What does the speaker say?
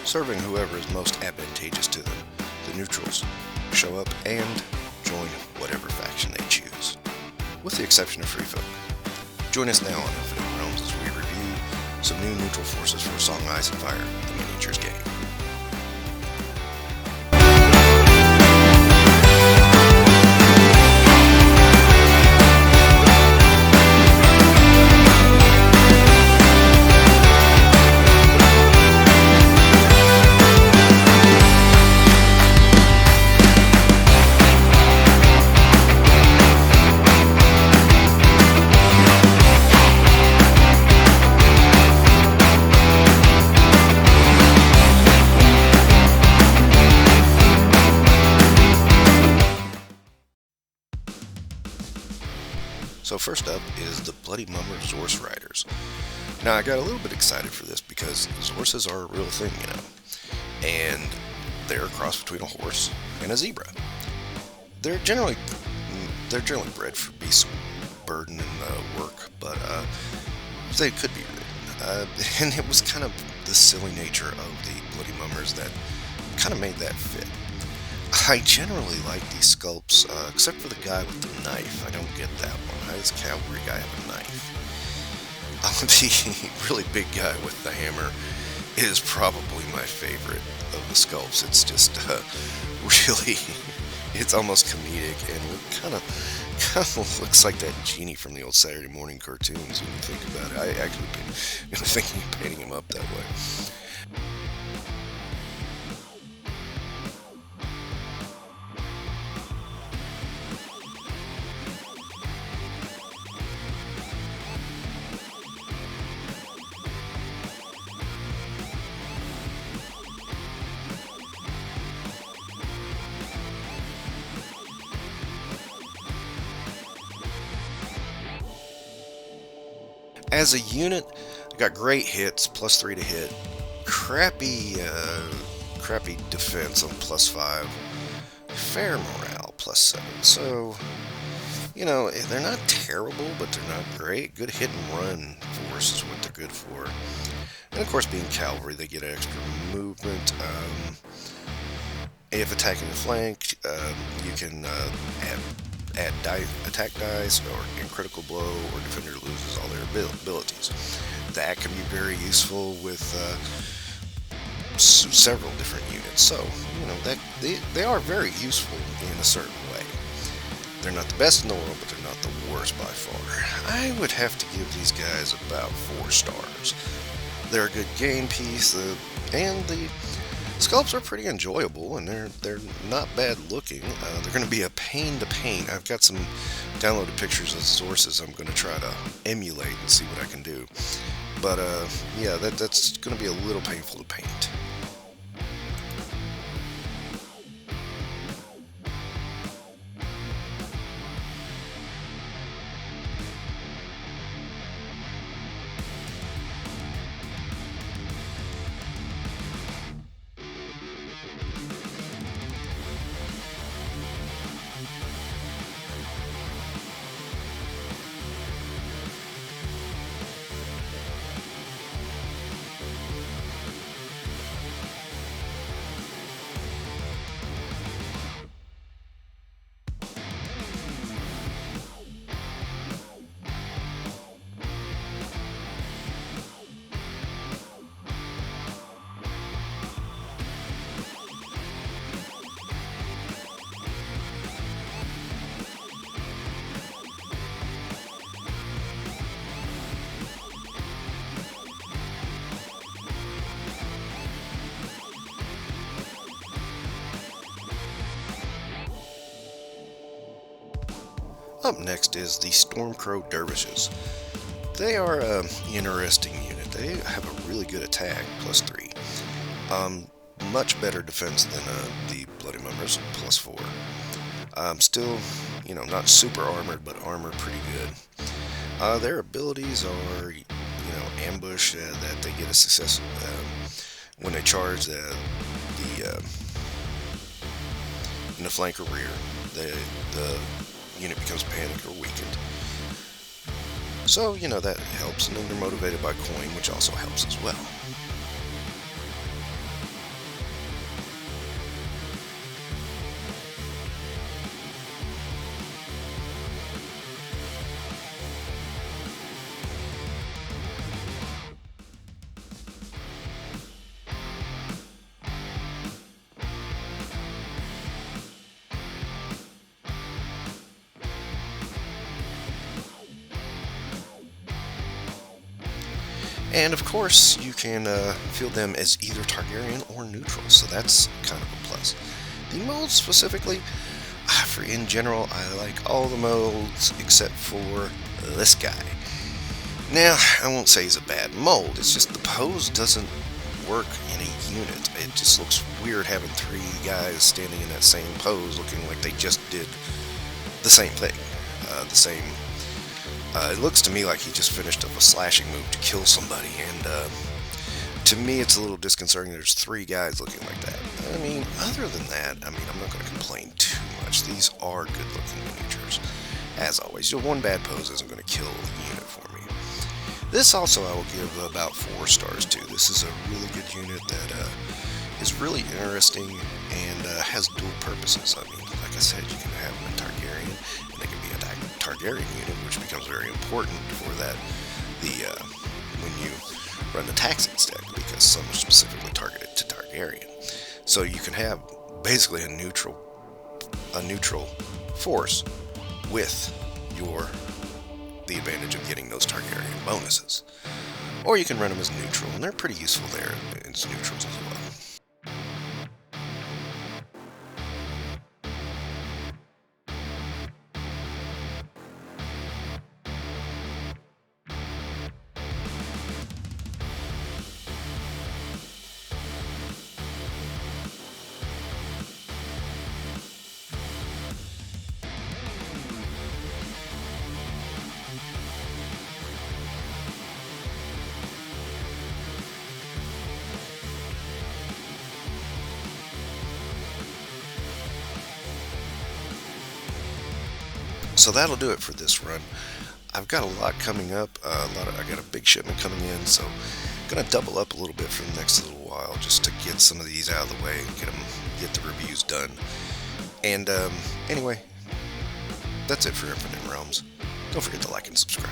serving whoever is most advantageous to them. The neutrals show up and join whatever faction they choose, with the exception of free folk. Join us now on Infinite Realms as we review some new neutral forces for Song, Ice, and Fire, the miniatures game. So first up is the Bloody Mummer Zorse Riders. Now I got a little bit excited for this because Zorses are a real thing, and they're a cross between a horse and a zebra. They're generally bred for beast burden and work, but they could be ridden. And it was kind of the silly nature of the Bloody Mummers that kind of made that fit. I generally like these sculpts, except for the guy with the knife. I don't get that one. How does cavalry guy have a knife? The really big guy with the hammer is probably my favorite of the sculpts. It's just really, it's almost comedic, and it kind of looks like that genie from the old Saturday morning cartoons when you think about it. I actually been thinking of painting him up that way. As a unit, I got great hits, +3 to hit, crappy defense on +5, fair morale, +7. So, they're not terrible, but they're not great. Good hit and run force is what they're good for. And of course, being cavalry, they get extra movement. If attacking the flank, you can add attack dice or critical blow, or defender loses all their abilities. That can be very useful with several different units. So that they are very useful in a certain way. They're not the best in the world, but they're not the worst by far. I would have to give these guys about 4 stars. They're a good game piece, and the sculpts are pretty enjoyable, and they're not bad looking. They're going to be a pain to paint. I've got some downloaded pictures of Zorses I'm going to try to emulate and see what I can do. But yeah, that's going to be a little painful to paint. Up next is the Stormcrow Dervishes. They are an interesting unit. They have a really good attack, +3. Much better defense than the Bloody Mummers, +4. Still, not super armored, but armored pretty good. Their abilities are, ambush, that they get a success when they charge in the flank or rear. The unit becomes panicked or weakened. So, that helps, and then they're motivated by coin, which also helps as well. And of course, you can field them as either Targaryen or neutral, so that's kind of a plus. The molds specifically, in general, I like all the molds except for this guy. Now, I won't say he's a bad mold, it's just the pose doesn't work in a unit. It just looks weird having three guys standing in that same pose looking like they just did the same thing. It looks to me like he just finished up a slashing move to kill somebody, and to me it's a little disconcerting there's three guys looking like that. I mean, other than that, I'm not going to complain too much. These are good looking miniatures. As always, one bad pose isn't going to kill the unit for me. This also I will give about 4 stars to. This is a really good unit that is really interesting and has dual purposes. I mean, like I said, you can have them in Targaryen, and they can be a Targaryen unit, which becomes very important for that when you run the taxing stack, because some are specifically targeted to Targaryen. So you can have basically a neutral force with the advantage of getting those Targaryen bonuses. Or you can run them as neutral, and they're pretty useful there as neutrals as well. So that'll do it for this run. I've got a lot coming up. I got a big shipment coming in, so I'm gonna double up a little bit for the next little while just to get some of these out of the way and get the reviews done. And anyway, that's it for Infinite Realms. Don't forget to like and subscribe.